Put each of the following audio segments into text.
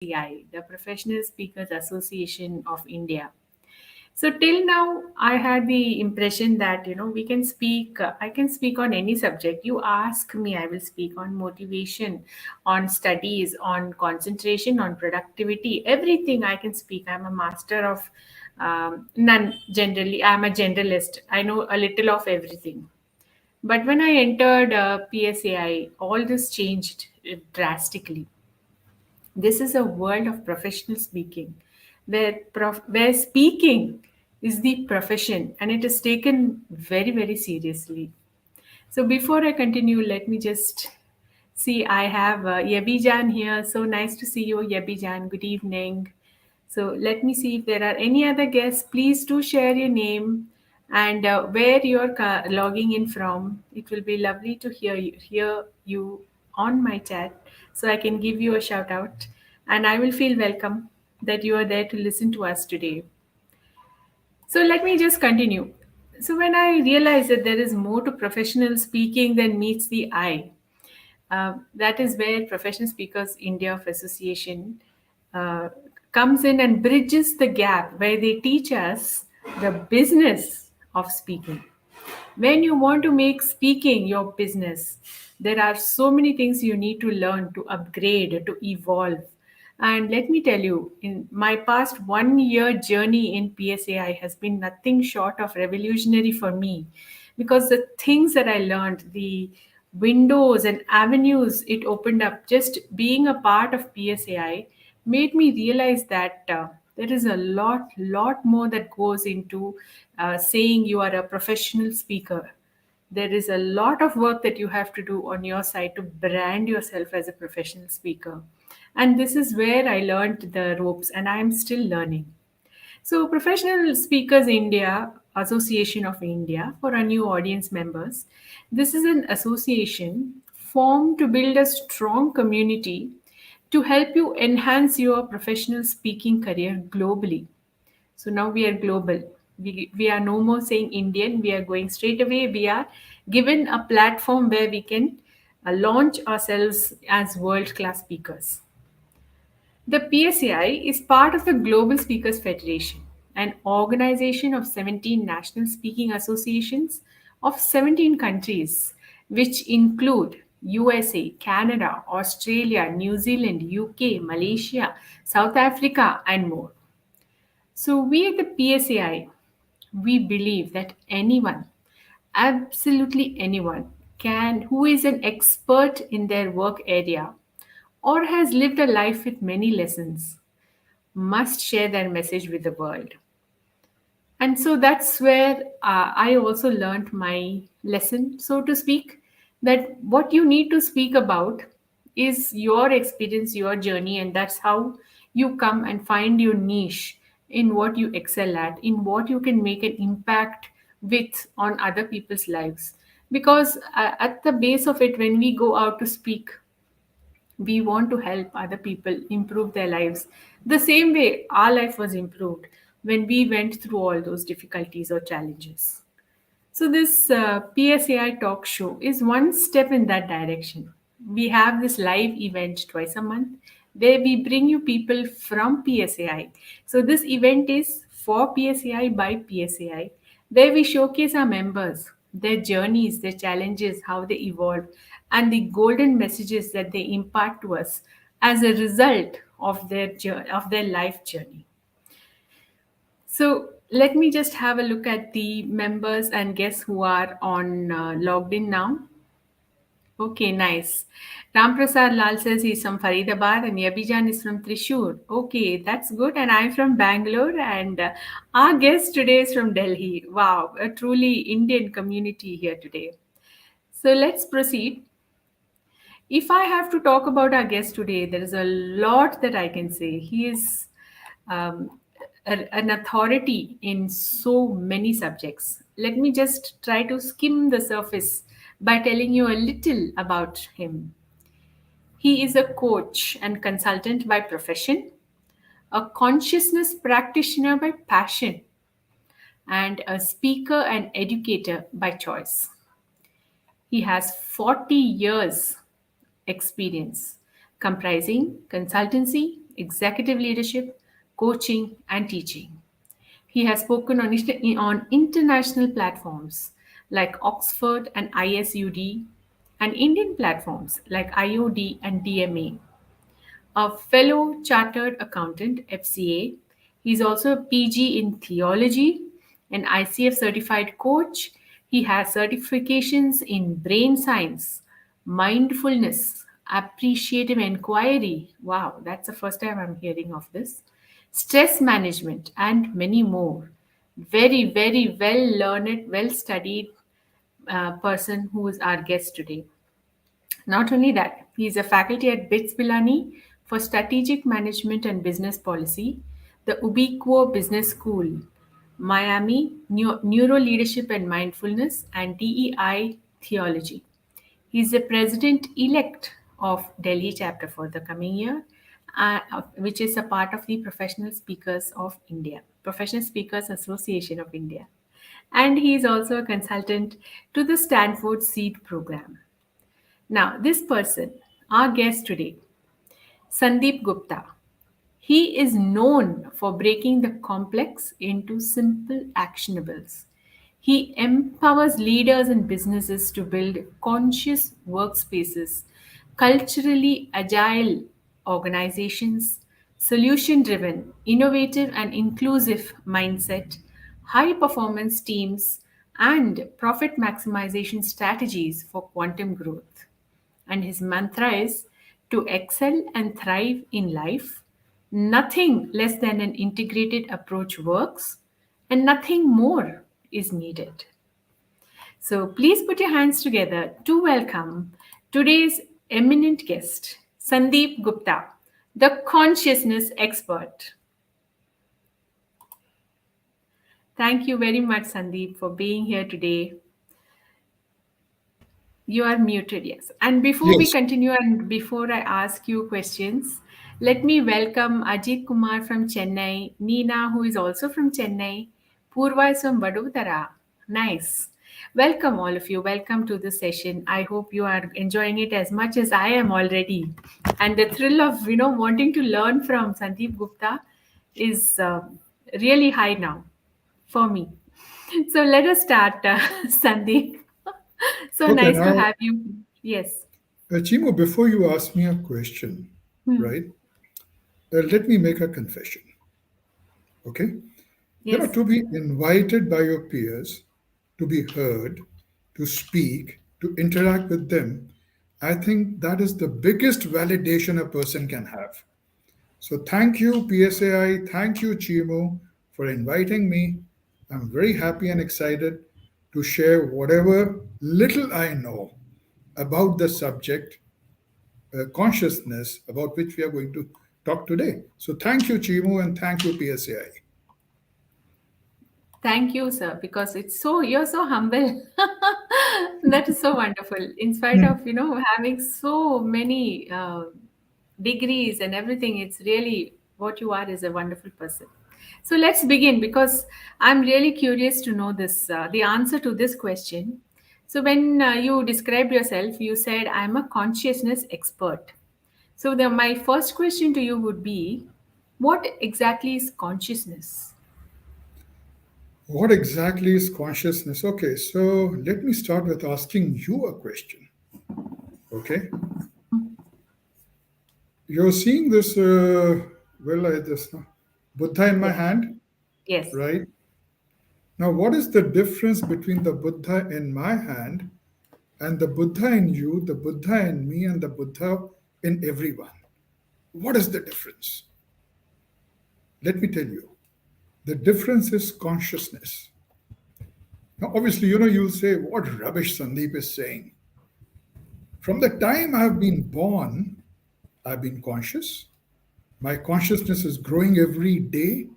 PSAI, the Professional Speakers Association of India. So till now, I had the impression that we can speak. I can speak on any subject. You ask me, I will speak on motivation, on studies, on concentration, on productivity. Everything I can speak. I'm a master of none. Generally, I'm a generalist. I know a little of everything. But when I entered PSAI, all this changed drastically. This is a world of professional speaking, where speaking is the profession and it is taken very, very seriously. So before I continue, let me just see. I have Yebi Jan here. So nice to see you, Yebi Jan. Good evening. So let me see if there are any other guests. Please do share your name and where you're logging in from. It will be lovely to hear you on my chat, so I can give you a shout out, and I will feel welcome that you are there to listen to us today. So let me just continue. So when I realized that there is more to professional speaking than meets the eye, that is where Professional Speakers India of Association uh, comes in and bridges the gap, where they teach us the business of speaking. When you want to make speaking your business, there are so many things you need to learn, to upgrade, to evolve. And let me tell you, in my past 1 year journey in PSAI has been nothing short of revolutionary for me, because the things that I learned, the windows and avenues it opened up, just being a part of PSAI, made me realize that there is a lot more that goes into saying you are a professional speaker. There is a lot of work that you have to do on your side to brand yourself as a professional speaker. And this is where I learned the ropes, and I am still learning. So, Professional Speakers India, Association of India, for our new audience members, this is an association formed to build a strong community to help you enhance your professional speaking career globally. So now we are global. We are no more saying Indian. We are going straight away. We are given a platform where we can launch ourselves as world class speakers. The PSAI is part of the Global Speakers Federation, an organization of 17 national speaking associations of 17 countries, which include USA, Canada, Australia, New Zealand, UK, Malaysia, South Africa, and more. So, we at the PSAI, we believe that anyone, absolutely anyone, who is an expert in their work area or has lived a life with many lessons, must share their message with the world. And so that's where I also learned my lesson, so to speak, that what you need to speak about is your experience, your journey, and that's how you come and find your niche in what you excel at, in what you can make an impact with on other people's lives. Because at the base of it, when we go out to speak, we want to help other people improve their lives the same way our life was improved when we went through all those difficulties or challenges. So, this PSAI talk show is one step in that direction. We have this live event twice a month where we bring you people from PSAI. So, this event is for PSAI by PSAI, where we showcase our members, their journeys, their challenges, how they evolve, and the golden messages that they impart to us as a result of their life journey. So let me just have a look at the members and guests who are on logged in now. Okay, nice. Ram Prasad Lal says he's from Faridabad and Yabijan is from Trishur. Okay, that's good. And I'm from Bangalore, and our guest today is from Delhi. Wow, a truly Indian community here today. So let's proceed. If I have to talk about our guest today, there is a lot that I can say. He is um, an authority in so many subjects. Let me just try to skim the surface by telling you a little about him. He is a coach and consultant by profession, a consciousness practitioner by passion, and a speaker and educator by choice. He has 40 years experience comprising consultancy, executive leadership, coaching, and teaching. He has spoken on international platforms like Oxford and ISUD, and Indian platforms like IOD and DMA. A fellow chartered accountant, FCA. He's also a PG in theology, an ICF certified coach. He has certifications in brain science, mindfulness, appreciative inquiry. Wow, that's the first time I'm hearing of this. Stress management, and many more. Very, very well learned, well studied person who is our guest today. Not only that, he is a faculty at BITS Pilani for Strategic Management and Business Policy, the Ubiquo Business School, Miami, Neuro Leadership and Mindfulness, and DEI Theology. He is the president elect of Delhi chapter for the coming year, which is a part of the Professional Speakers of India, Professional Speakers Association of India. And he is also a consultant to the Stanford Seed Program. Now, this person, our guest today, Sandeep Gupta, he is known for breaking the complex into simple actionables. He empowers leaders and businesses to build conscious workspaces, culturally agile organizations, solution driven, innovative, and inclusive mindset, high performance teams, and profit maximization strategies for quantum growth. And his mantra is to excel and thrive in life. Nothing less than an integrated approach works, and nothing more is needed. So please put your hands together to welcome today's eminent guest, Sandeep Gupta, the consciousness expert. Thank you very much, Sandeep, for being here today. You are muted, yes. And before we Yes. continue and before I ask you questions, let me welcome Ajit Kumar from Chennai, Neena, who is also from Chennai, Purva is from Vadodara. Nice. Welcome, all of you. Welcome to the session. I hope you are enjoying it as much as I am already. And the thrill of, wanting to learn from Sandeep Gupta is really high now for me. So let us start, Sandeep. So Okay, nice to now, have you. Yes. Chimo, before you ask me a question, Hmm. right, let me make a confession. Okay? Yes. To be invited by your peers, to be heard, to speak, to interact with them, I think that is the biggest validation a person can have. So, thank you, PSAI. Thank you, Chimo, for inviting me. I'm very happy and excited to share whatever little I know about the subject consciousness about which we are going to talk today. So thank you, Chimu, and thank you, PSAI. Thank you, sir, because you're so humble. That is so wonderful. In spite of, having so many degrees and everything, it's really what you are is a wonderful person. So let's begin because I'm really curious to know the answer to this question. So when you described yourself, you said, I'm a consciousness expert. So my first question to you would be, what exactly is consciousness? What exactly is consciousness? Okay, so let me start with asking you a question. Okay, you're seeing this, this Buddha in my Yes. hand, Yes. right? Now, what is the difference between the Buddha in my hand and the Buddha in you, the Buddha in me, and the Buddha in everyone? What is the difference? Let me tell you. The difference is consciousness. Now, obviously, you'll say, what rubbish Sandeep is saying. From the time I've been born, I've been conscious. My consciousness is growing every day.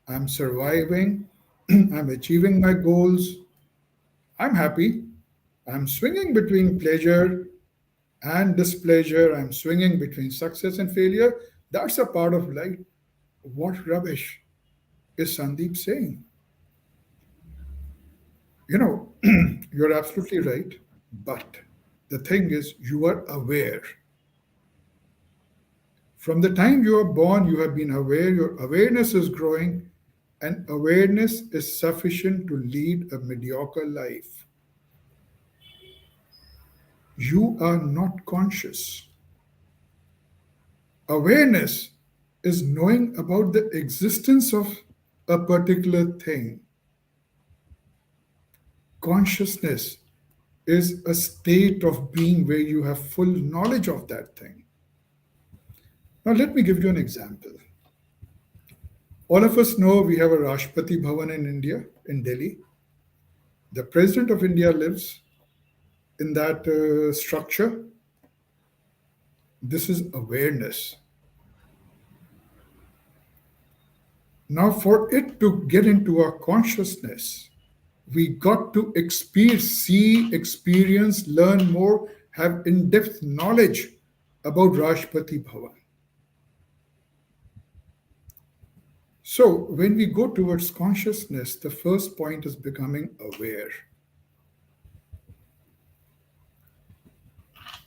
I'm surviving. I'm achieving my goals. I'm happy. I'm swinging between pleasure and displeasure. I'm swinging between success and failure. That's a part of life. What rubbish is Sandeep saying? You know, you're absolutely right. But the thing is, you are aware. From the time you are born, you have been aware, your awareness is growing, and awareness is sufficient to lead a mediocre life. You are not conscious. Awareness is knowing about the existence of a particular thing. Consciousness is a state of being where you have full knowledge of that thing. Now, let me give you an example. All of us know we have a Rashtrapati Bhavan in India, in Delhi. The President of India lives in that structure. This is awareness. Now, for it to get into our consciousness, we got to experience, see, experience, learn more, have in depth knowledge about Rashtrapati Bhavan. So, when we go towards consciousness, the first point is becoming aware.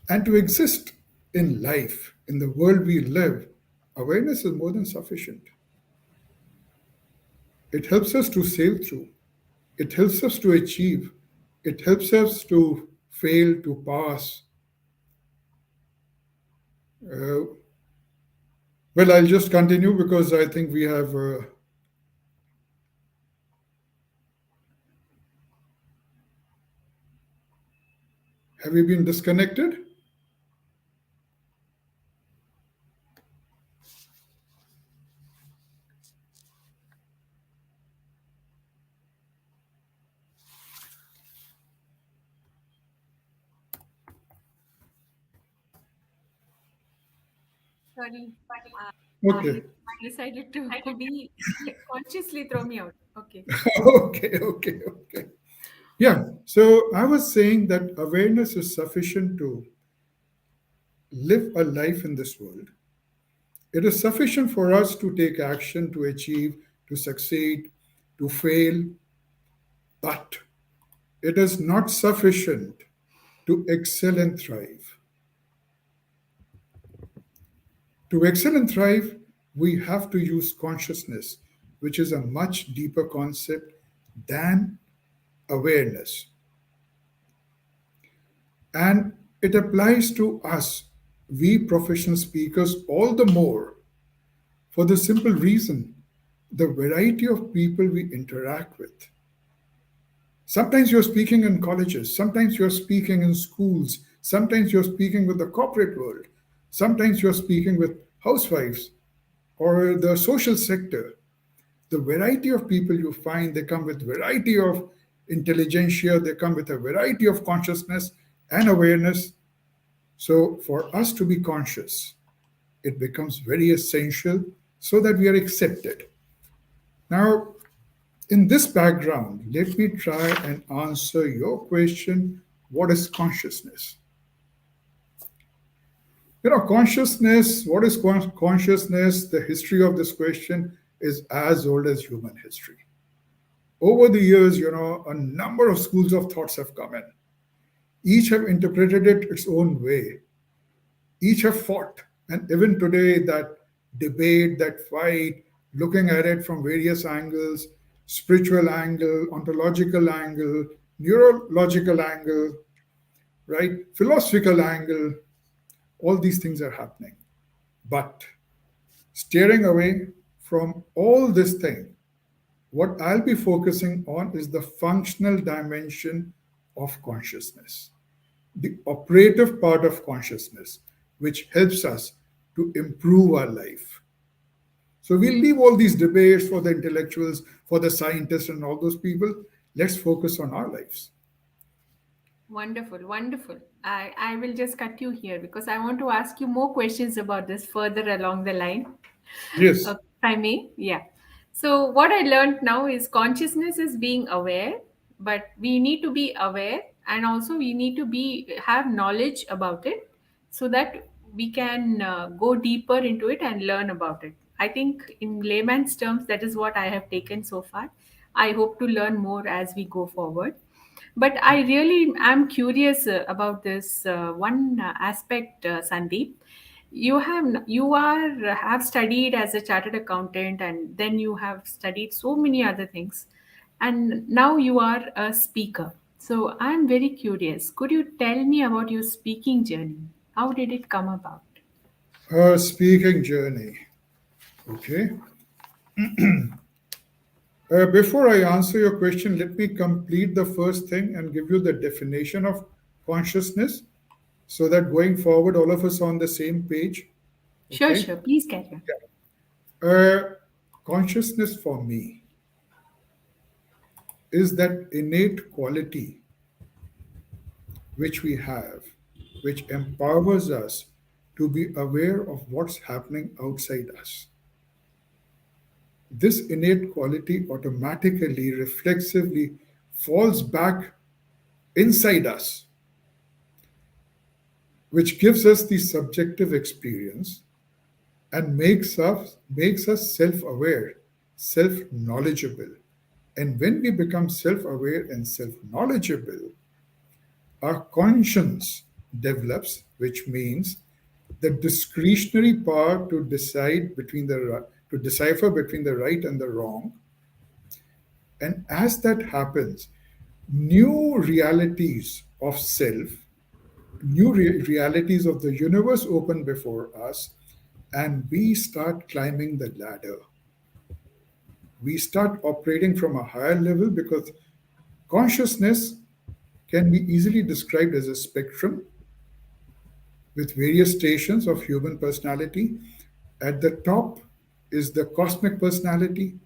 And to exist in life, in the world we live, awareness is more than sufficient. It helps us to sail through, it helps us to achieve, it helps us to fail, to pass. Uh, well, I'll just continue because I think we have. Have you been disconnected? Sorry, uh, Okay. you decided to be consciously throw me out. Okay. Okay. Yeah. So I was saying that awareness is sufficient to live a life in this world. It is sufficient for us to take action, to achieve, to succeed, to fail, but it is not sufficient to excel and thrive. To excel and thrive, we have to use consciousness, which is a much deeper concept than awareness. And it applies to us, we professional speakers, all the more for the simple reason the variety of people we interact with. Sometimes you're speaking in colleges, sometimes you're speaking in schools, sometimes you're speaking with the corporate world, sometimes you're speaking with housewives or the social sector. The variety of people you find, they come with variety of intelligentsia, they come with a variety of consciousness and awareness. So for us to be conscious, it becomes very essential so that we are accepted. Now, in this background, let me try and answer your question: what is consciousness? Consciousness, what is consciousness? The history of this question is as old as human history. Over the years, a number of schools of thoughts have come in. Each have interpreted it its own way. Each have fought. And even today, that debate, that fight, looking at it from various angles, spiritual angle, ontological angle, neurological angle, right? Philosophical angle, all these things are happening. But steering away from all this thing, what I'll be focusing on is the functional dimension of consciousness, the operative part of consciousness, which helps us to improve our life. So we'll leave all these debates for the intellectuals, for the scientists, and all those people. Let's focus on our lives. Wonderful, wonderful. I will just cut you here because I want to ask you more questions about this further along the line. Yes. If I may, yeah. So what I learned now is consciousness is being aware, but we need to be aware, and also we need to be have knowledge about it, so that we can go deeper into it and learn about it. I think in layman's terms, that is what I have taken so far. I hope to learn more as we go forward. But I really am curious about this one aspect, Sandeep. you have studied as a chartered accountant, and then you have studied so many other things, and now you are a speaker. So I'm very curious. Could you tell me about your speaking journey? How did it come about? Her speaking journey. Okay. Before I answer your question, let me complete the first thing and give you the definition of consciousness so that going forward, all of us are on the same page. Sure, Okay. sure. Please carry on. Uh, Consciousness for me is that innate quality which we have, which empowers us to be aware of what's happening outside us. This innate quality automatically, reflexively falls back inside us, which gives us the subjective experience and makes us self-aware, self-knowledgeable. And when we become self-aware and self-knowledgeable, our conscience develops, which means the discretionary power to to decipher between the right and the wrong. And as that happens, new realities of self, realities of the universe open before us, and we start climbing the ladder. We start operating from a higher level because consciousness can be easily described as a spectrum with various stations of human personality. At the top is the cosmic personality,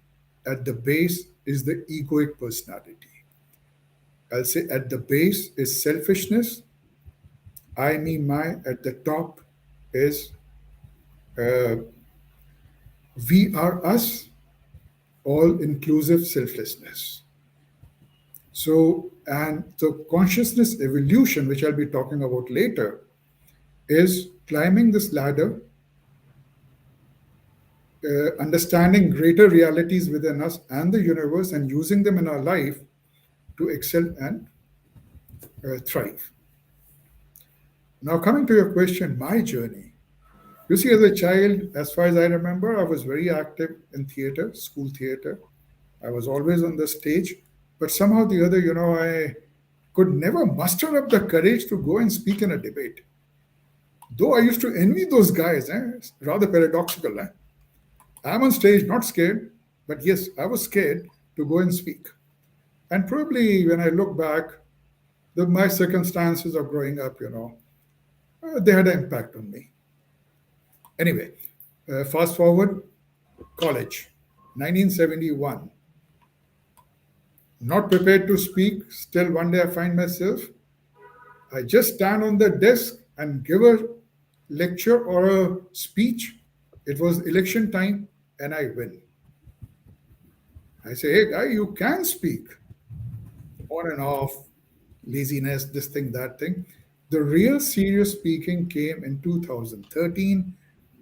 at the base is the egoic personality. I'll say at the base is selfishness, I, me, my. At the top is uh, we are us, all inclusive selflessness. So, and the consciousness evolution, which I'll be talking about later, is climbing this ladder, understanding greater realities within us and the universe, and using them in our life to excel and thrive. Now, coming to your question, my journey. You see, as a child, as far as I remember, I was very active in theater, school theater. I was always on the stage, but somehow the other, I could never muster up the courage to go and speak in a debate. Though I used to envy those guys, it's rather paradoxical. I'm on stage, not scared, but yes, I was scared to go and speak. And probably when I look back, my circumstances of growing up, they had an impact on me. Anyway, fast forward, college, 1971. Not prepared to speak, still one day I find myself, I just stand on the desk and give a lecture or a speech. It was election time and I win. I say, hey guy, you can speak on and off, laziness, this thing, that thing. The real serious speaking came in 2013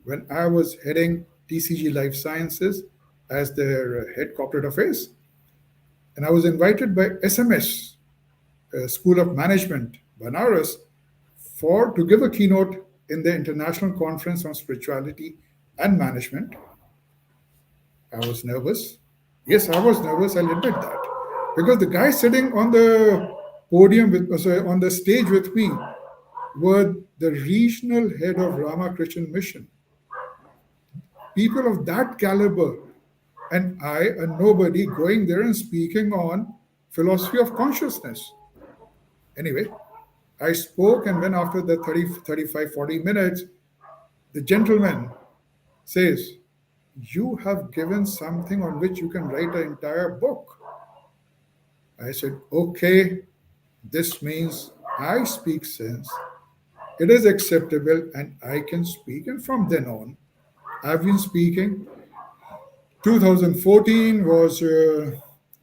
when I was heading TCG Life Sciences as their head corporate affairs. And I was invited by SMS, School of Management, Banaras, for to give a keynote in the International Conference on Spirituality and Management. I was nervous. Yes, I was nervous, I'll admit that. Because the guy sitting on the podium sorry, on the stage with me were the regional head of Ramakrishna Mission. People of that caliber, and I, a nobody, going there and speaking on philosophy of consciousness. Anyway, I spoke, and when after the 30, 35, 40 minutes, the gentleman says, you have given something on which you can write an entire book. I said, okay, this means I speak sense, it is acceptable, and I can speak. And from then on, I've been speaking. 2014 was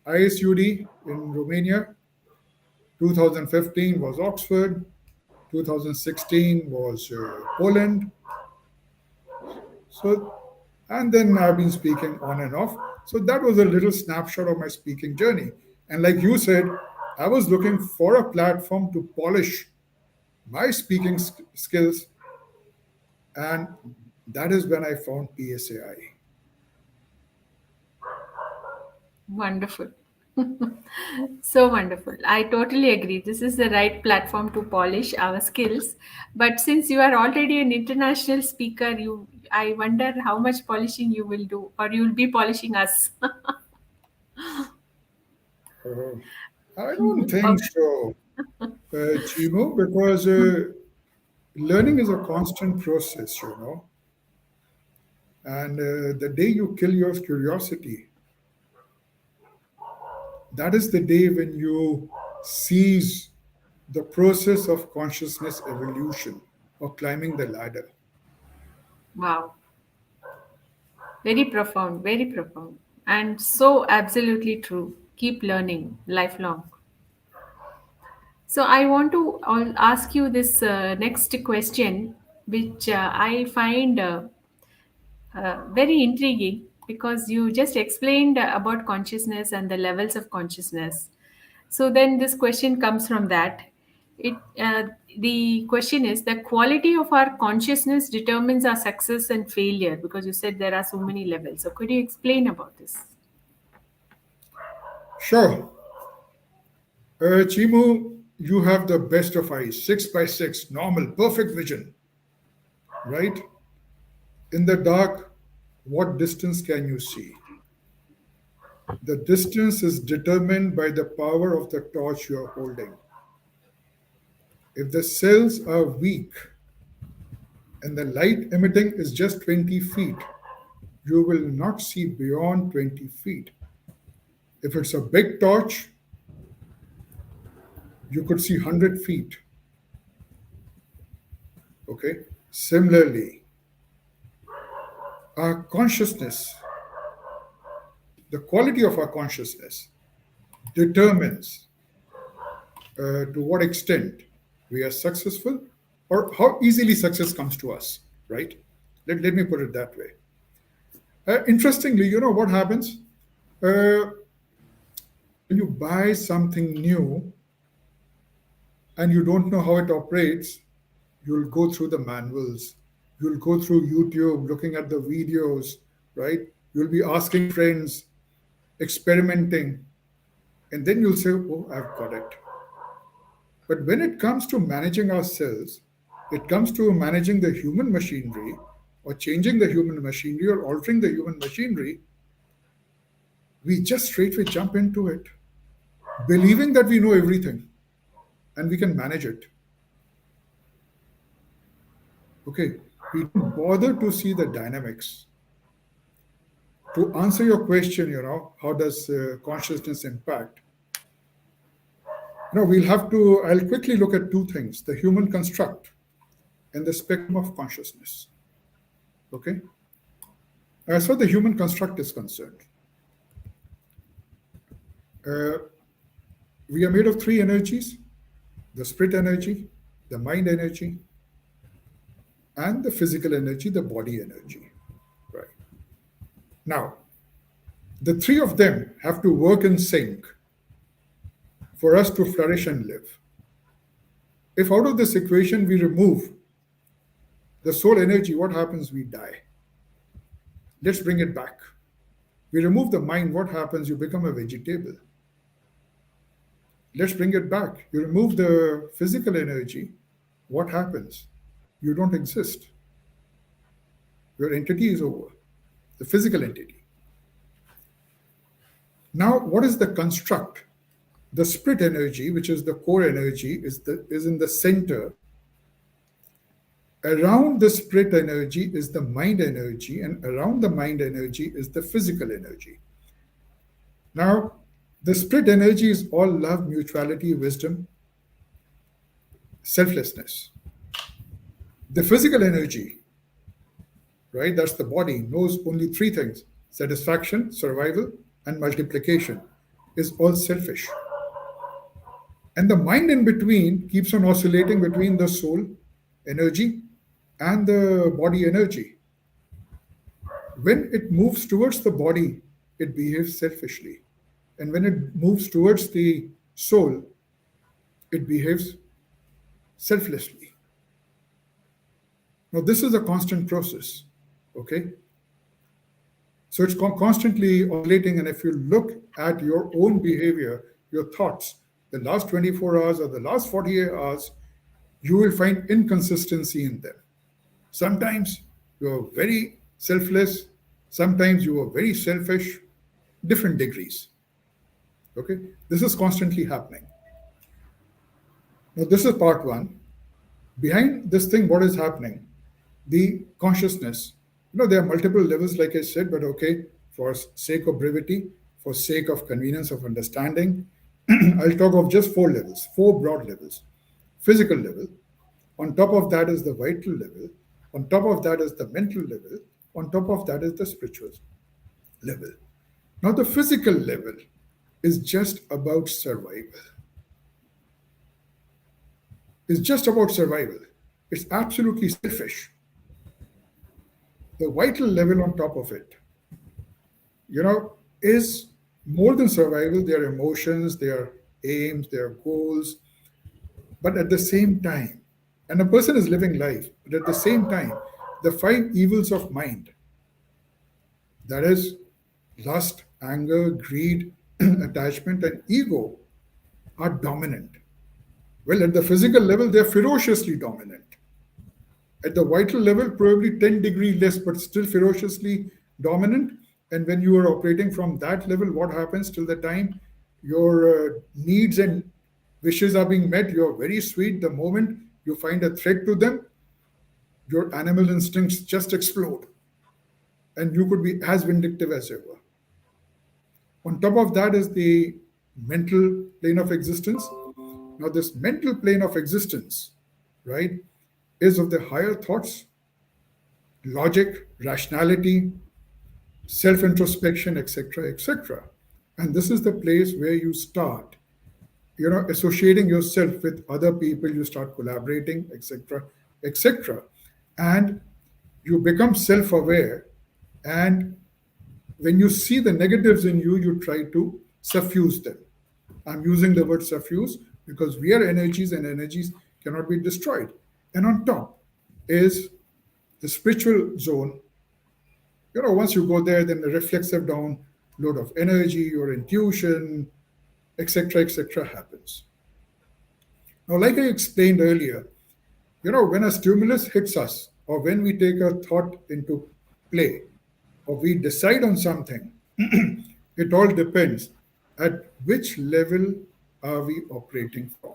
ISUD in Romania, 2015 was Oxford, 2016 was Poland. So, and then I've been speaking on and off. So that was a little snapshot of my speaking journey. And like you said, I was looking for a platform to polish my speaking skills And that is when I found PSAI. Wonderful. So wonderful. I totally agree. This is the right platform to polish our skills. But since you are already an international speaker, I wonder how much polishing you will do, or you will be polishing us. Uh, I don't think Okay. so, Chimo, because learning is a constant process, and the day you kill your curiosity, that is the day when you seize the process of consciousness evolution or climbing the ladder. Wow. Very profound, very profound. And so absolutely true. Keep learning lifelong. So I want to ask you this next question, which I find very intriguing because you just explained about consciousness and the levels of consciousness. So then this question comes from that. It the question is, the quality of our consciousness determines our success and failure, because you said there are so many levels. So could you explain about this? Sure. Chimu, you have the best of eyes, 6 by 6, normal, perfect vision, right? In the dark, what distance can you see? The distance is determined by the power of the torch you are holding. If the cells are weak and the light emitting is just 20 feet, you will not see beyond 20 feet. If it's a big torch, you could see 100 feet. Okay. Similarly, our consciousness, the quality of our consciousness determines to what extent we are successful or how easily success comes to us, right? Let me put it that way. Interestingly, you know what happens? When you buy something new and you don't know how it operates, you'll go through the manuals, you'll go through YouTube looking at the videos, right? You'll be asking friends, experimenting, and then you'll say, oh, I've got it. But when it comes to managing ourselves, it comes to managing the human machinery or changing the human machinery or altering the human machinery, we just straightway jump into it, believing that we know everything and we can manage it. Okay, we don't bother to see the dynamics. To answer your question, how does consciousness impact? We'll have to, I'll quickly look at two things: the human construct and the spectrum of consciousness. Okay, as far as the human construct is concerned, uh, we are made of three energies: the spirit energy, the mind energy, and the physical energy, the body energy. Right. Now, the three of them have to work in sync for us to flourish and live. If out of this equation we remove the soul energy, what happens? We die. Let's bring it back. We remove the mind, what happens? You become a vegetable. Let's bring it back. You remove the physical energy, what happens? You don't exist. Your entity is over, the physical entity. Now, what is the construct? The spirit energy, which is the core energy, is in the center. Around the spirit energy is the mind energy, and around the mind energy is the physical energy. Now, the spirit energy is all love, mutuality, wisdom, selflessness. The physical energy, right, that's the body, knows only three things: satisfaction, survival, and multiplication, is all selfish. And the mind in between keeps on oscillating between the soul energy and the body energy. When it moves towards the body, it behaves selfishly. And when it moves towards the soul, it behaves selflessly. Now, this is a constant process, okay? So it's constantly oscillating. And if you look at your own behavior, your thoughts, the last 24 hours or the last 48 hours, you will find inconsistency in them. Sometimes you're very selfless, sometimes you are very selfish, different degrees. Okay, this is constantly happening. Now, this is part one. Behind this thing, what is happening? The consciousness. There are multiple levels, like I said, but okay, for sake of brevity, for sake of convenience of understanding, I'll talk of just four levels, four broad levels. Physical level, on top of that is the vital level, on top of that is the mental level, on top of that is the spiritual level. Now, the physical level is just about survival. It's just about survival. It's absolutely selfish. The vital level on top of it, is more than survival. Their emotions, their aims, their goals, but at the same time, and a person is living life, but at the same time, the five evils of mind, that is lust, anger, greed, attachment, and ego, are dominant. Well, at the physical level, they're ferociously dominant. At the vital level, probably 10 degree less, but still ferociously dominant. And when you are operating from that level, what happens till the time your needs and wishes are being met? You're very sweet. The moment you find a threat to them, your animal instincts just explode, and you could be as vindictive as ever. On top of that is the mental plane of existence. Now, this mental plane of existence, right, is of the higher thoughts, logic, rationality, self introspection, etc., etc. And this is the place where you start, associating yourself with other people, you start collaborating, etc., etc. And you become self aware. And when you see the negatives in you, you try to suffuse them. I'm using the word suffuse because we are energies and energies cannot be destroyed. And on top is the spiritual zone. Once you go there, then the reflexive download of energy, your intuition, etc., happens. Now, like I explained earlier, when a stimulus hits us, or when we take a thought into play, or we decide on something, it all depends at which level are we operating from.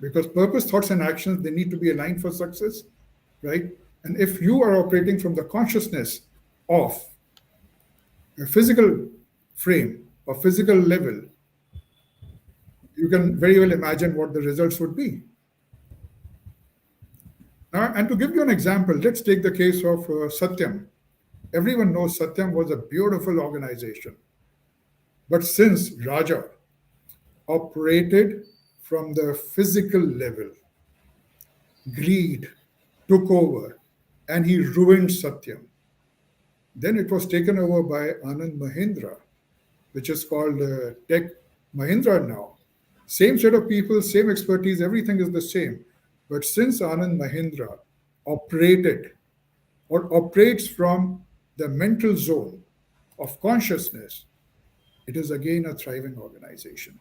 Because purpose, thoughts, and actions, they need to be aligned for success, right? And if you are operating from the consciousness of a physical frame or physical level, you can very well imagine what the results would be. And to give you an example, let's take the case of Satyam. Everyone knows Satyam was a beautiful organization. But since Raja operated from the physical level, greed took over and he ruined Satyam. Then it was taken over by Anand Mahindra, which is called Tech Mahindra now. Same set of people, same expertise, everything is the same. But since Anand Mahindra operated or operates from the mental zone of consciousness, it is again a thriving organization.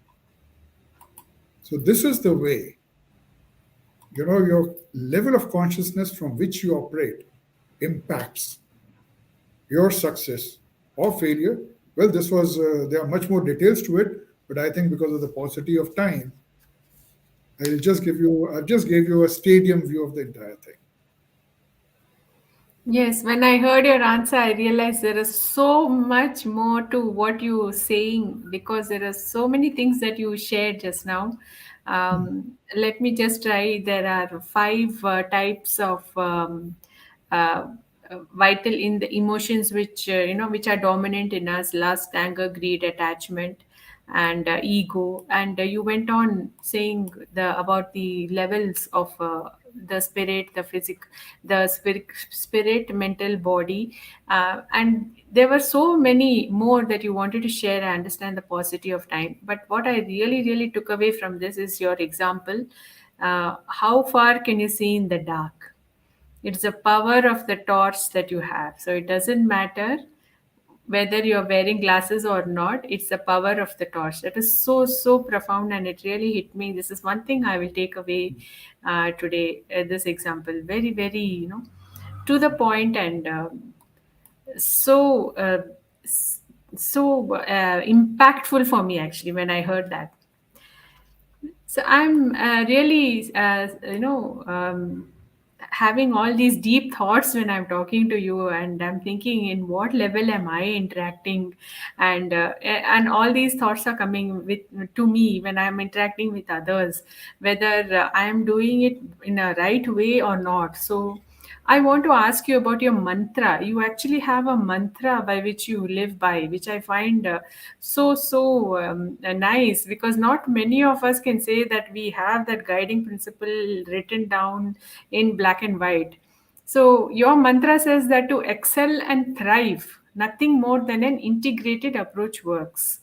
So, this is the way, your level of consciousness from which you operate impacts your success or failure. Well, there are much more details to it, but I think because of the paucity of time, I've just gave you a stadium view of the entire thing. Yes, when I heard your answer, I realized there is so much more to what you were saying because there are so many things that you shared just now. Let me just try. There are five types of uh, vital in the emotions which which are dominant in us: lust, anger, greed, attachment, and ego. And you went on saying the about the levels of the spirit, the physic, the spirit, mental, body, and there were so many more that you wanted to share. I understand the paucity of time, but what I really took away from this is your example. How far can you see in the dark? It's the power of the torch that you have. So it doesn't matter whether you're wearing glasses or not, it's the power of the torch. That is so, so profound, and it really hit me. This is one thing I will take away today. This example, very, very, to the point, and so impactful for me actually when I heard that. So I'm really, having all these deep thoughts when I'm talking to you, and I'm thinking, in what level am I interacting, and all these thoughts are coming with to me when I'm interacting with others, whether I am doing it in a right way or not. So I want to ask you about your mantra. You actually have a mantra by which you live by, which I find so nice, because not many of us can say that we have that guiding principle written down in black and white. So your mantra says that to excel and thrive, nothing more than an integrated approach works.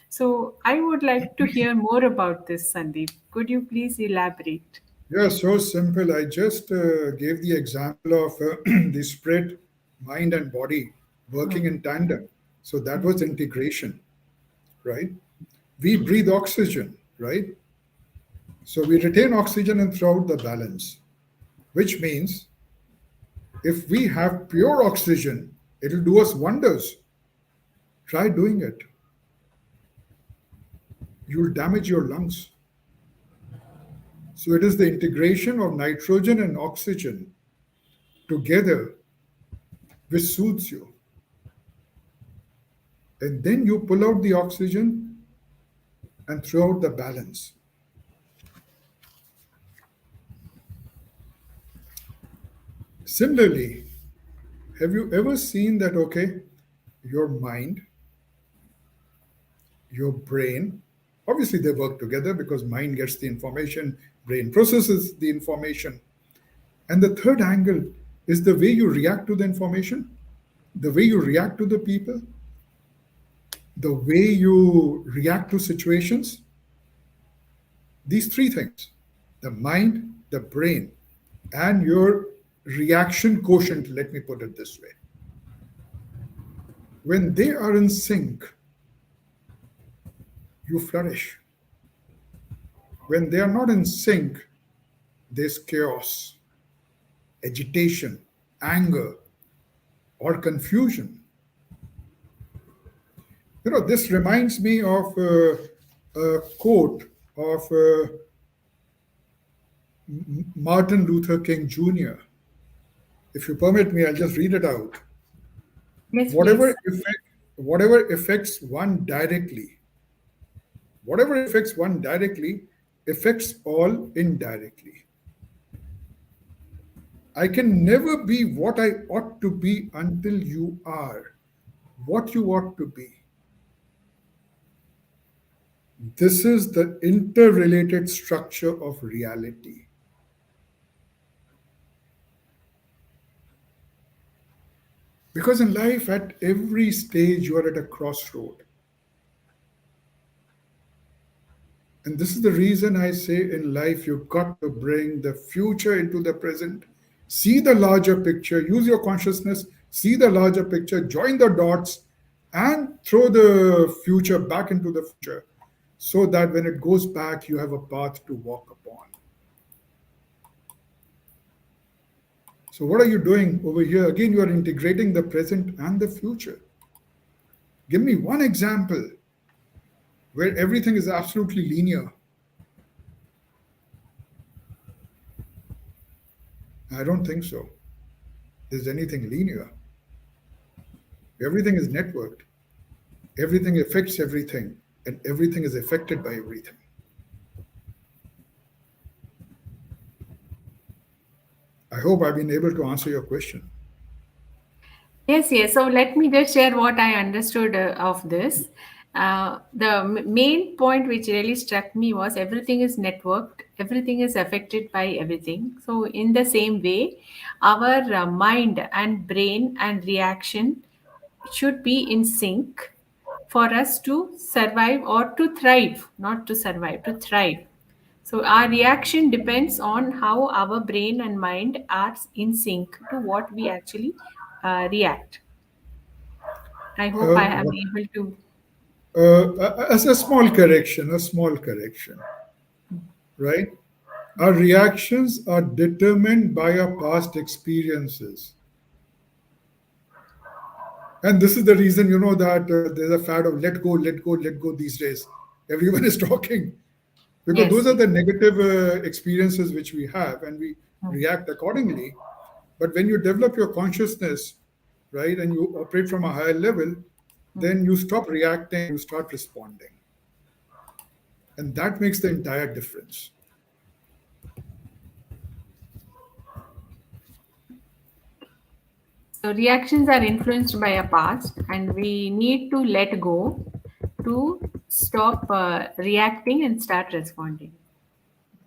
So I would like to hear more about this, Sandeep. Could you please elaborate? Yeah, so simple. I just gave the example of the spirit, mind, and body working Mm, in tandem. So that mm. was integration, right? We breathe oxygen, right? So we retain oxygen and throughout the balance, which means if we have pure oxygen, it'll do us wonders. Try doing it. You'll damage your lungs. So it is the integration of nitrogen and oxygen together which soothes you. And then you pull out the oxygen and throw out the balance. Similarly, have you ever seen that, okay, your mind, your brain, obviously they work together because mind gets the information, brain processes the information. And the third angle is the way you react to the information, the way you react to the people, the way you react to situations. These three things, the mind, the brain, and your reaction quotient, let me put it this way. When they are in sync, you flourish. When they are not in sync, there's chaos, agitation, anger, or confusion. This reminds me of a quote of Martin Luther King Jr. If you permit me, I'll just read it out. Yes, Whatever please. effect, whatever affects one directly, whatever affects one directly, affects all indirectly. I can never be what I ought to be until you are what you ought to be. This is the interrelated structure of reality. Because in life, at every stage, you are at a crossroad. And this is the reason I say in life, you've got to bring the future into the present. See the larger picture, use your consciousness, see the larger picture, join the dots, and throw the future back into the future so that when it goes back, you have a path to walk upon. So, what are you doing over here? Again, you are integrating the present and the future. Give me one example where everything is absolutely linear. I don't think so. There's anything linear. Everything is networked. Everything affects everything, and everything is affected by everything. I hope I've been able to answer your question. Yes, yes. So let me just share what I understood of this. The main point which really struck me was everything is networked, everything is affected by everything. So, in the same way, our mind and brain and reaction should be in sync for us to survive or to thrive, not to survive, to thrive. So our reaction depends on how our brain and mind are in sync to what we actually react. I hope I am What, able to. as a small correction, right? Our reactions are determined by our past experiences. And this is the reason, that there's a fad of let go, let go, let go these days. Everyone is talking because Yes. those are the negative experiences which we have and we Hmm. react accordingly. But when you develop your consciousness, right, and you operate from a higher level, Hmm. then you stop reacting and you start responding. And that makes the entire difference. So reactions are influenced by our past, and we need to let go to stop reacting and start responding.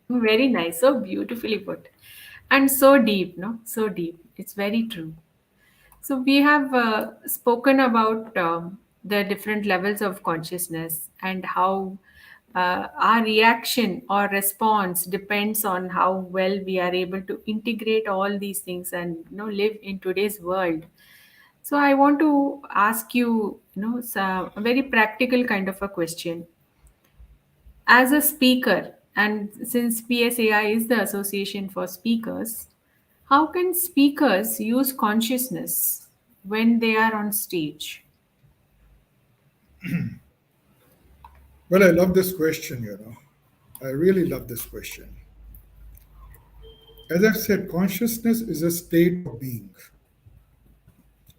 Very nice, so beautifully put, and so deep, no, so deep. It's very true. So we have spoken about the different levels of consciousness and how our reaction or response depends on how well we are able to integrate all these things and live in today's world. So I want to ask you, a very practical kind of a question. As a speaker, and since PSAI is the Association for Speakers, how can speakers use consciousness when they are on stage? Well, I love this question. I really love this question. As I've said, consciousness is a state of being.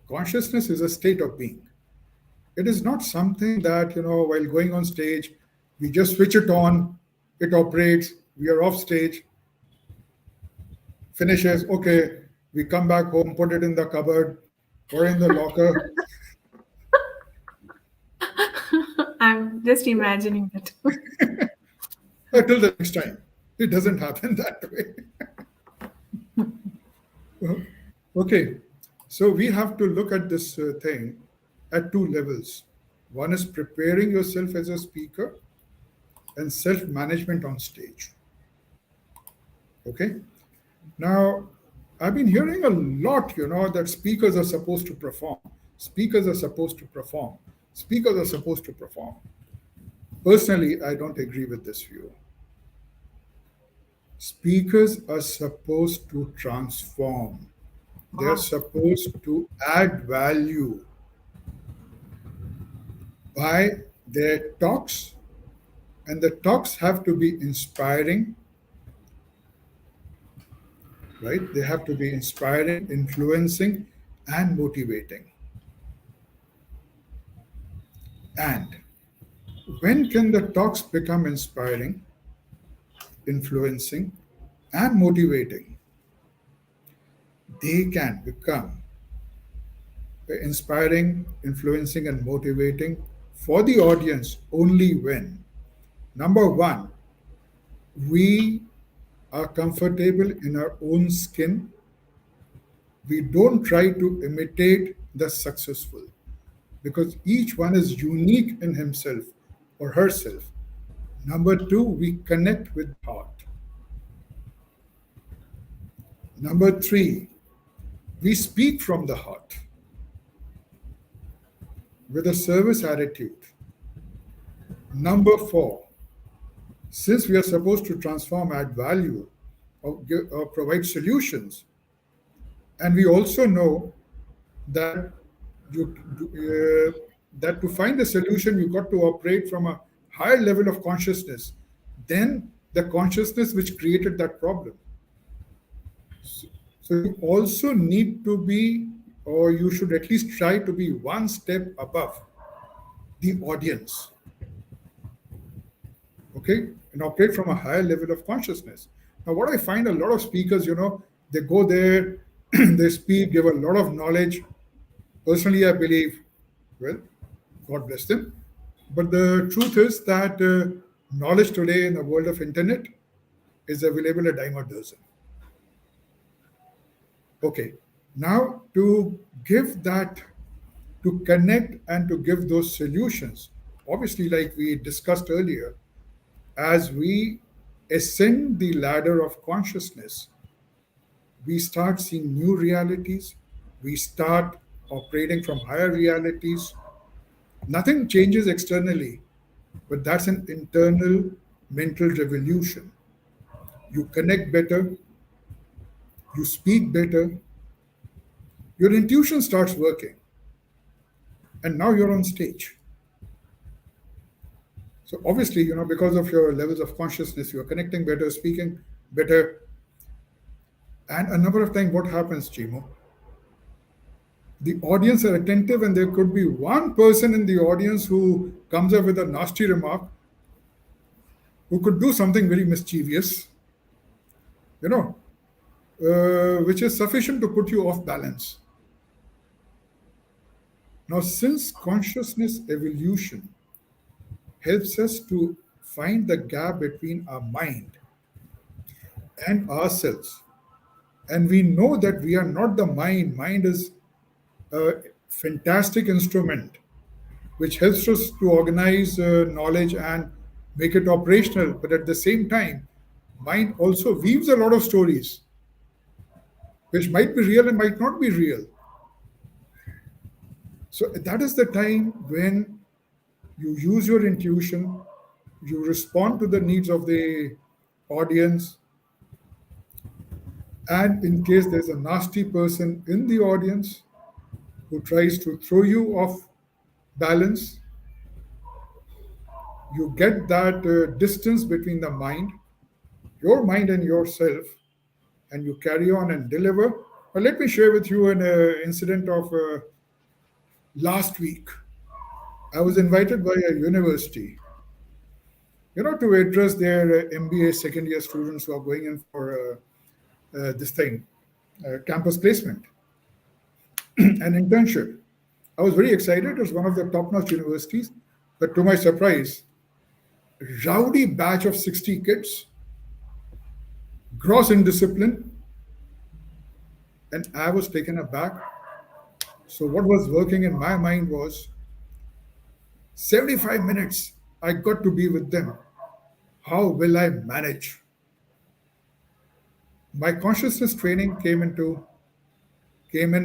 Consciousness is a state of being. It is not something that, while going on stage, we just switch it on, it operates, we are off stage, finishes, okay, we come back home, put it in the cupboard or in the locker I'm just imagining it. till the next time. It doesn't happen that way. Okay, so we have to look at this thing at two levels. One is preparing yourself as a speaker and self management on stage. Okay, now I've been hearing a lot, that speakers are supposed to perform. Speakers are supposed to perform. Speakers are supposed to perform. Personally, I don't agree with this view. Speakers are supposed to transform. They are Wow. supposed to add value by their talks, and the talks have to be inspiring, right? They have to be inspiring, influencing, and motivating. And when can the talks become inspiring, influencing, and motivating? They can become inspiring, influencing, and motivating for the audience only when, number one, we are comfortable in our own skin. We don't try to imitate the successful because each one is unique in himself or herself. Number two, we connect with the heart. Number three, we speak from the heart with a service attitude. Number four, since we are supposed to transform, add value, or provide solutions, and we also know that you that to find a solution, you got to operate from a higher level of consciousness than the consciousness which created that problem. So you also need to be, or you should at least try to be one step above the audience, okay, and operate from a higher level of consciousness. Now, what I find a lot of speakers, they go there, they speak, give a lot of knowledge. Personally, I believe, well, God bless them. But the truth is that knowledge today in the world of internet is available a dime a dozen. Okay, now to give that, to connect and to give those solutions, obviously, like we discussed earlier, as we ascend the ladder of consciousness, we start seeing new realities, we start operating from higher realities. Nothing changes externally, but that's an internal mental revolution. You connect better, you speak better, your intuition starts working, and now you're on stage. So obviously, because of your levels of consciousness, you're connecting better, speaking better, and a number of times what happens, Chimo? The audience are attentive, and there could be one person in the audience who comes up with a nasty remark, who could do something very mischievous, you know, which is sufficient to put you off balance. Now, since consciousness evolution helps us to find the gap between our mind and ourselves, and we know that we are not the mind is a fantastic instrument which helps us to organize knowledge and make it operational. But at the same time, mind also weaves a lot of stories, which might be real and might not be real. So that is the time when you use your intuition, you respond to the needs of the audience, and in case there's a nasty person in the audience who tries to throw you off balance, you get that distance between the mind, your mind and yourself, and you carry on and deliver. But let me share with you an incident of last week. I was invited by a university, to address their MBA second year students who are going in for this thing, campus placement, an internship. I was very excited. It was one of the top notch universities. But to my surprise, rowdy batch of 60 kids, gross indiscipline, and I was taken aback. So, what was working in my mind was 75 minutes I got to be with them. How will I manage? My consciousness training came in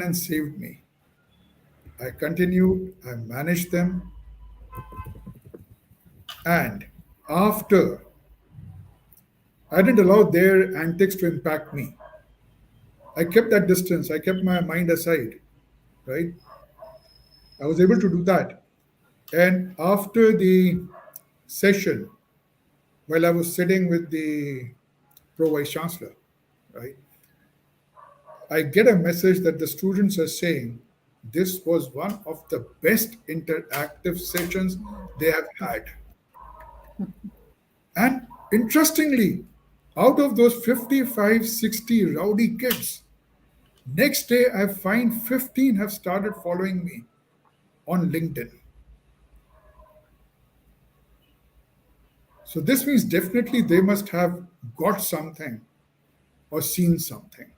and saved me. I continued, I managed them, and after I didn't allow their antics to impact me. I kept that distance, I kept my mind aside, right? I was able to do that. And after the session, while I was sitting with the Pro Vice Chancellor, right, I get a message that the students are saying this was one of the best interactive sessions they have had. And interestingly, out of those 55, 60 rowdy kids, next day I find 15 have started following me on LinkedIn. So this means definitely they must have got something or seen something.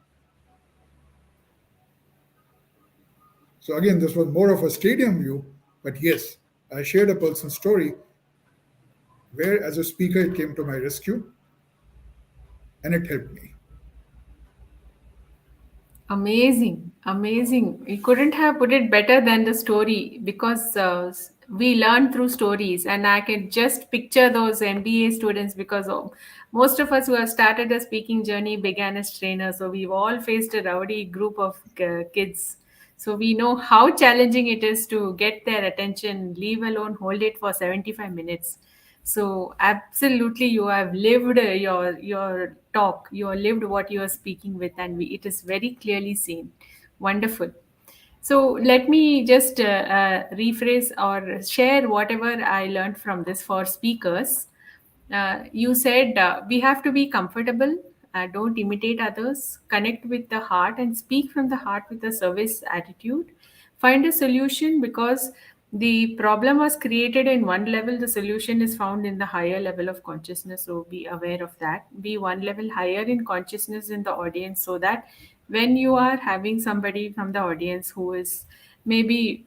So again, this was more of a stadium view, but yes, I shared a personal story where as a speaker it came to my rescue and it helped me. Amazing, amazing. You couldn't have put it better than the story because we learn through stories, and I can just picture those MBA students because most of us who have started a speaking journey began as trainers. So we've all faced a rowdy group of kids. So we know how challenging it is to get their attention, leave alone, hold it for 75 minutes. So absolutely, you have lived your talk. You have lived what you are speaking with, and it is very clearly seen. Wonderful. So let me just rephrase or share whatever I learned from this for speakers. You said we have to be comfortable, don't imitate others, connect with the heart, and speak from the heart with a service attitude. Find a solution because the problem was created in one level, the solution is found in the higher level of consciousness. So be aware of that. Be one level higher in consciousness in the audience so that when you are having somebody from the audience who is maybe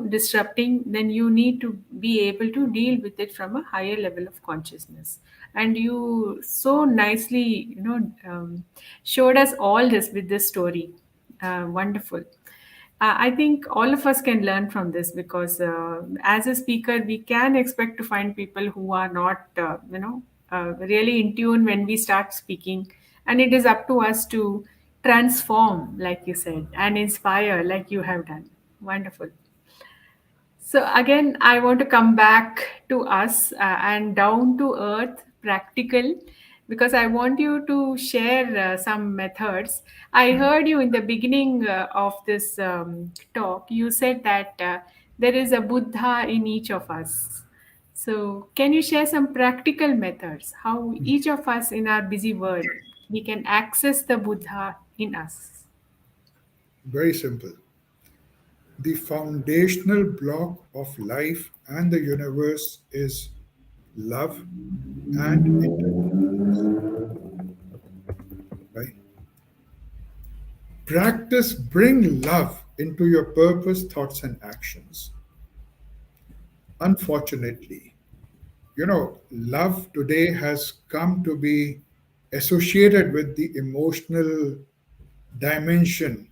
disrupting, then you need to be able to deal with it from a higher level of consciousness. and you so nicely, showed us all this with this story. Wonderful. I think all of us can learn from this, because as a speaker, we can expect to find people who are not, really in tune when we start speaking. And it is up to us to transform, like you said, and inspire, like you have done. Wonderful. So again, I want to come back to us, and down to earth, practical, because I want you to share some methods. I heard you in the beginning of this talk. You said that there is a Buddha in each of us. So can you share some practical methods how each of us in our busy world we can access the Buddha in us? Very simple. The foundational block of life and the universe is love and intelligence, right? Practice, bring love into your purpose, thoughts, and actions. Unfortunately, love today has come to be associated with the emotional dimension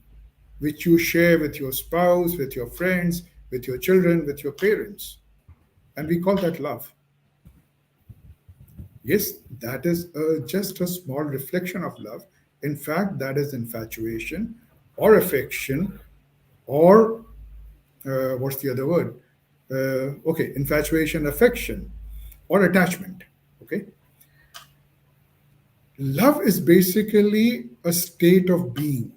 which you share with your spouse, with your friends, with your children, with your parents. And we call that love. Yes, that is just a small reflection of love. In fact, that is infatuation or affection or what's the other word? Okay, infatuation, affection, or attachment. Okay, love is basically a state of being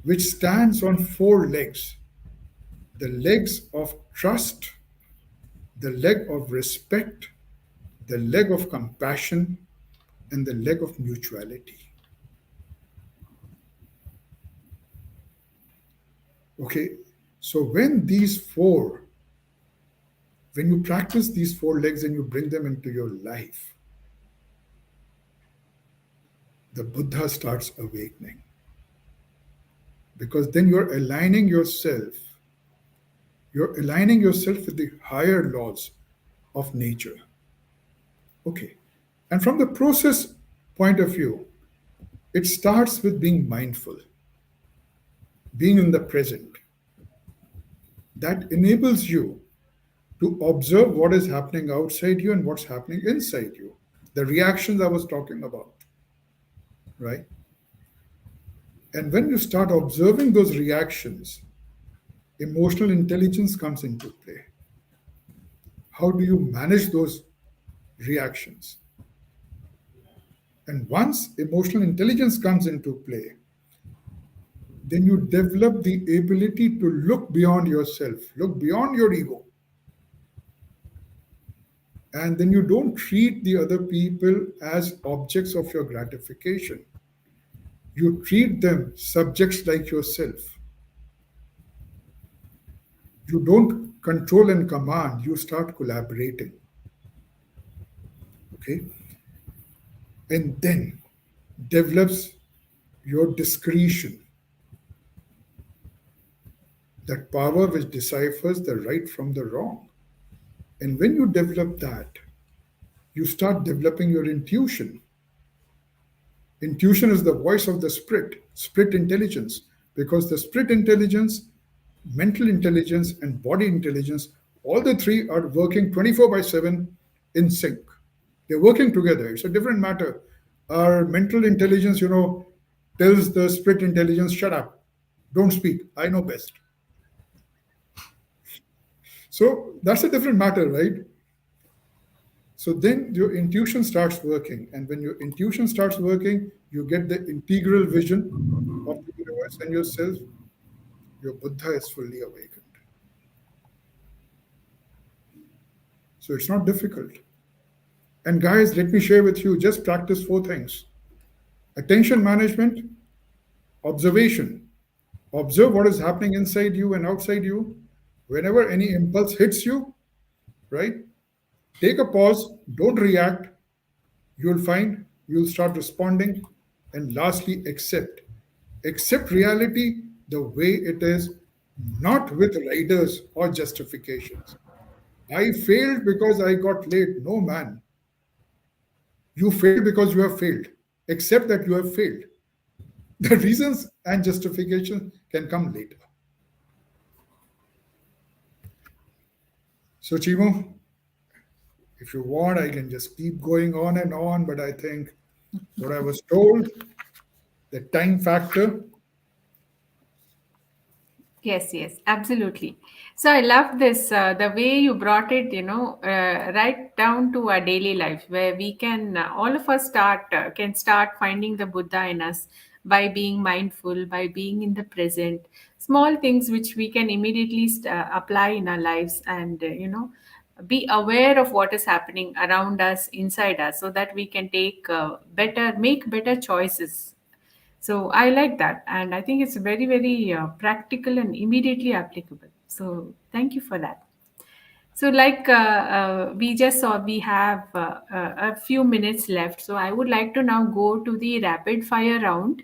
which stands on four legs: the legs of trust, the leg of respect, the leg of compassion, and the leg of mutuality. Okay, so when you practice these four legs and you bring them into your life, the Buddha starts awakening, because then you're aligning yourself with the higher laws of nature. Okay, and from the process point of view, it starts with being mindful, being in the present. That enables you to observe what is happening outside you and what's happening inside you. The reactions I was talking about, right? And when you start observing those reactions, emotional intelligence comes into play. How do you manage those reactions? And once emotional intelligence comes into play, then you develop the ability to look beyond yourself, look beyond your ego. And then you don't treat the other people as objects of your gratification. You treat them subjects like yourself. You don't control and command, you start collaborating. Okay? And then develops your discretion, that power which deciphers the right from the wrong. And when you develop that, you start developing your intuition. Intuition is the voice of the spirit intelligence, because the spirit intelligence, mental intelligence, and body intelligence, all the three are working 24 by 7 in sync. They're working together. It's a different matter. Our mental intelligence, tells the spirit intelligence, shut up, don't speak, I know best. So that's a different matter, right? So then your intuition starts working. And when your intuition starts working, you get the integral vision of the universe and yourself. Your Buddha is fully awakened. So it's not difficult. And guys, let me share with you, just practice four things: attention management, observation. Observe what is happening inside you and outside you. Whenever any impulse hits you, right? Take a pause, don't react. You'll find you'll start responding. And lastly, accept. Accept reality the way it is, not with riders or justifications. I failed because I got late. No, man. You failed because you have failed. Accept that you have failed. The reasons and justification can come later. So, Chimo, if you want, I can just keep going on and on, but I think what I was told, the time factor, Yes, yes, absolutely. So I love this, the way you brought it, right down to our daily life, where we can, all of us can start finding the Buddha in us by being mindful, by being in the present, small things which we can immediately apply in our lives and, be aware of what is happening around us, inside us, so that we can make better choices. So I like that, and I think it's very, very practical and immediately applicable. So thank you for that. So, like we just saw, we have a few minutes left. So I would like to now go to the rapid fire round.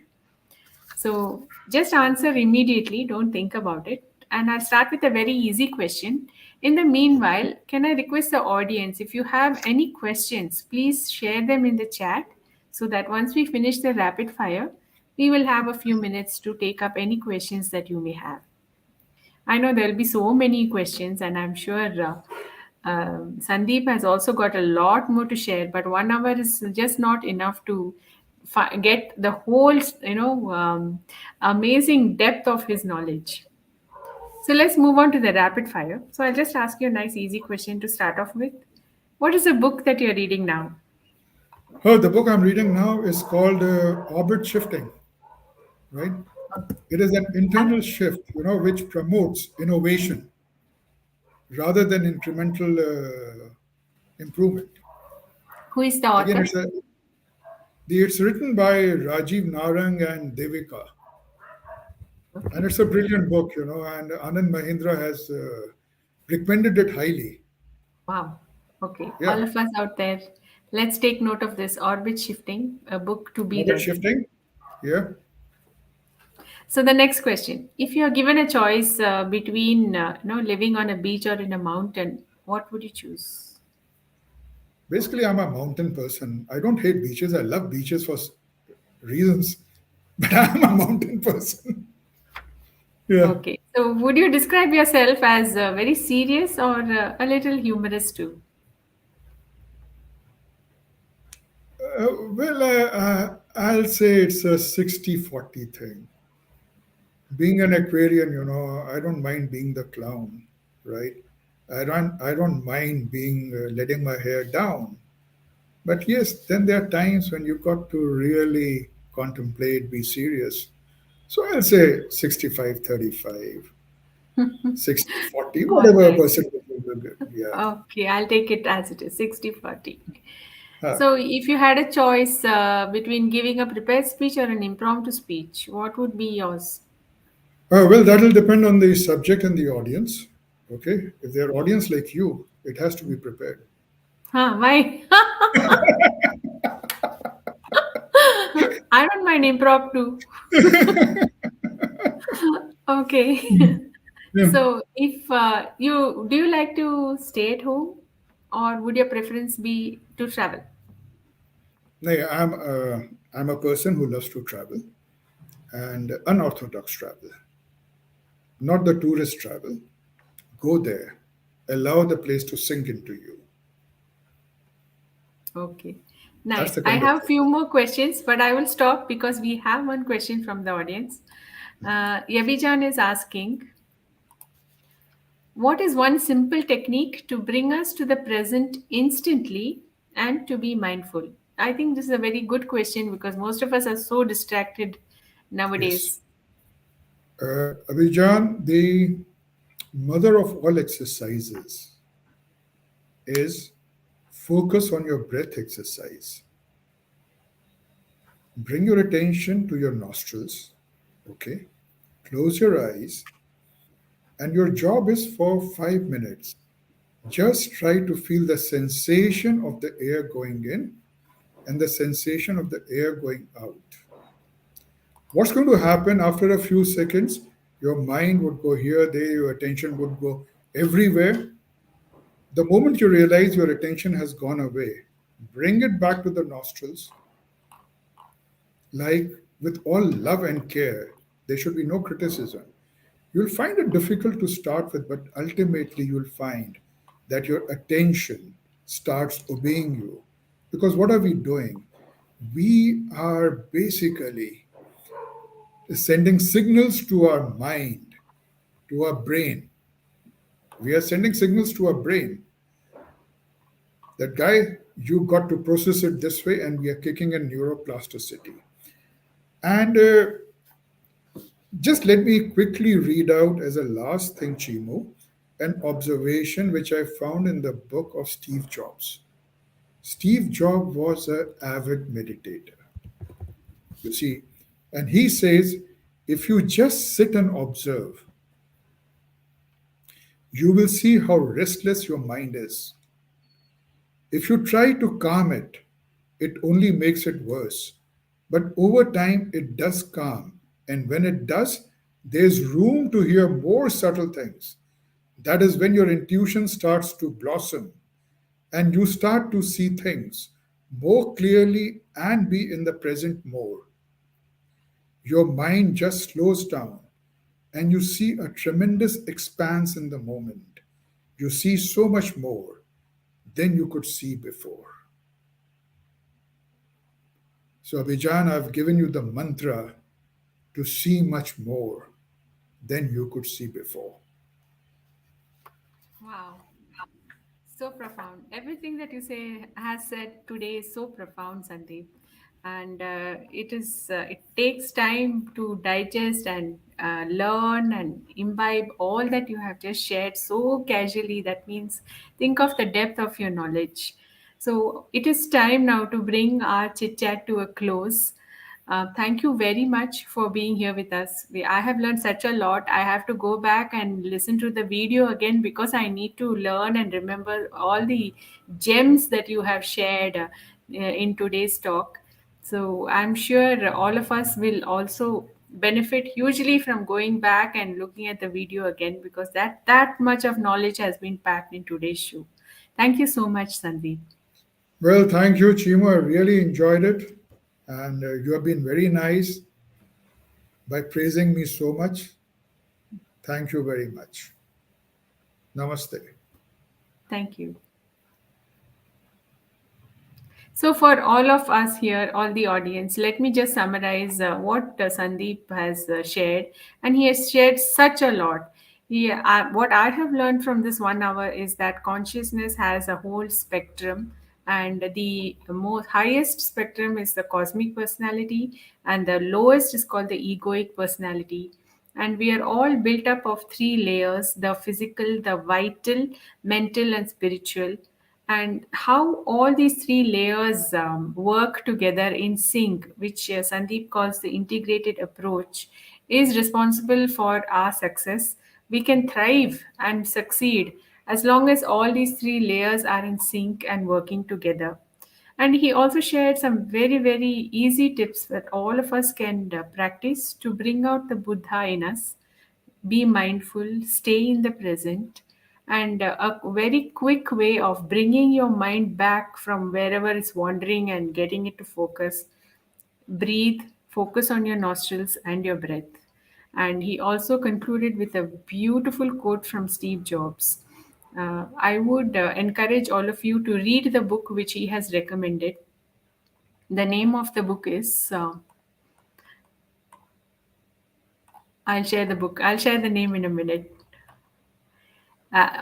So just answer immediately, don't think about it. And I'll start with a very easy question. In the meanwhile, can I request the audience, if you have any questions, please share them in the chat so that once we finish the rapid fire, we will have a few minutes to take up any questions that you may have. I know there'll be so many questions, and I'm sure Sandeep has also got a lot more to share. But 1 hour is just not enough to get the whole, amazing depth of his knowledge. So let's move on to the rapid fire. So I'll just ask you a nice, easy question to start off with. What is the book that you're reading now? oh, the book I'm reading now is called Orbit Shifting, right? It is an internal shift, which promotes innovation rather than incremental improvement. Who is the Again, author? it's written by Rajiv Narang and Devika, and Okay. it's a brilliant book, and Anand Mahindra has recommended it highly. Wow. Okay. Yeah, All of us out there, let's take note of this orbit shifting, a book to be Orbit read. Shifting. Yeah. So the next question: if you are given a choice between living on a beach or in a mountain, what would you choose? Basically, I'm a mountain person. I don't hate beaches. I love beaches for reasons, but I'm a mountain person. Yeah. Okay. So would you describe yourself as very serious or a little humorous too? I'll say it's a 60-40 thing. Being an Aquarian, I don't mind being the clown, right? I don't mind being letting my hair down. But yes, then there are times when you've got to really contemplate, be serious. So I'll say 65-35, 60-40, All whatever right. percentage will be good. Yeah. Okay, I'll take it as it is, 60-40. Huh. So if you had a choice between giving a prepared speech or an impromptu speech, what would be yours? Well, that'll depend on the subject and the audience. Okay. If they're audience like you, it has to be prepared. Huh, why? I don't mind impromptu. Okay. Yeah. So, if you do you like to stay at home, or would your preference be to travel? No, yeah, I'm a person who loves to travel and unorthodox travel, not the tourist travel. Go there, allow the place to sink into you. Okay, That's nice. the I kind of have thing. few more questions, but I will stop because we have one question from the audience. Yabijan is asking, what is one simple technique to bring us to the present instantly and to be mindful? I think this is a very good question because most of us are so distracted Yes. nowadays. Abhijan, the mother of all exercises is focus on your breath exercise. Bring your attention to your nostrils. Okay. Close your eyes, and your job is for 5 minutes. Just try to feel the sensation of the air going in and the sensation of the air going out. What's going to happen after a few seconds? Your mind would go here, there, your attention would go everywhere. The moment you realize your attention has gone away, bring it back to the nostrils, like with all love and care. There should be no criticism. You'll find it difficult to start with, but ultimately you'll find that your attention starts obeying you. Because what are we doing? We are basically sending signals to our mind, to our brain. We are sending signals to our brain that, guy, you got to process it this way, and we are kicking in neuroplasticity. And just let me quickly read out as a last thing, Chimu, an observation which I found in the book of Steve Jobs. Steve Jobs was an avid meditator, you see, and he says, if you just sit and observe, you will see how restless your mind is. If you try to calm it, it only makes it worse. But over time, it does calm. And when it does, there's room to hear more subtle things. That is when your intuition starts to blossom and you start to see things more clearly and be in the present more. Your mind just slows down and you see a tremendous expanse in the moment. You see so much more than you could see before. So, Abhijan, I've given you the mantra to see much more than you could see before. Wow. So profound. Everything that you say has said today is so profound, Sandeep, and it takes time to digest and learn and imbibe all that you have just shared so casually. That means think of the depth of your knowledge. So it is time now to bring our chit chat to a close. Thank you very much for being here with us. I have learned such a lot. I have to go back and listen to the video again because I need to learn and remember all the gems that you have shared in today's talk. So I'm sure all of us will also benefit hugely from going back and looking at the video again because that much of knowledge has been packed in today's show. Thank you so much, Sandeep. Well, thank you, Chimo. I really enjoyed it. And you have been very nice by praising me so much. Thank you very much. Namaste. Thank you. So, for all of us here, all the audience, let me just summarize what Sandeep has shared. And he has shared such a lot. What I have learned from this 1 hour is that consciousness has a whole spectrum, and the most highest spectrum is the cosmic personality, and the lowest is called the egoic personality. And we are all built up of three layers: the physical, the vital, mental, and spiritual. And how all these three layers work together in sync, which Sandeep calls the integrated approach, is responsible for our success. We can thrive and succeed as long as all these three layers are in sync and working together. And he also shared some very, very easy tips that all of us can practice to bring out the Buddha in us. Be mindful, stay in the present, and a very quick way of bringing your mind back from wherever it's wandering and getting it to focus. Breathe, focus on your nostrils and your breath. And he also concluded with a beautiful quote from Steve Jobs. I would encourage all of you to read the book which he has recommended. The name of the book is I'll share the name in a minute.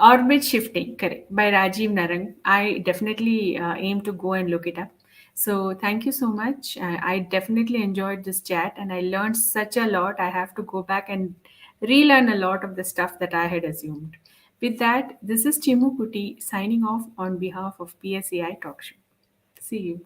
Orbit Shifting, correct, by Rajiv Narang. I definitely aim to go and look it up. So thank you so much. I definitely enjoyed this chat and I learned such a lot. I have to go back and relearn a lot of the stuff that I had assumed. With that, this is Chimmu Kutty signing off on behalf of PSAI Talk Show. See you.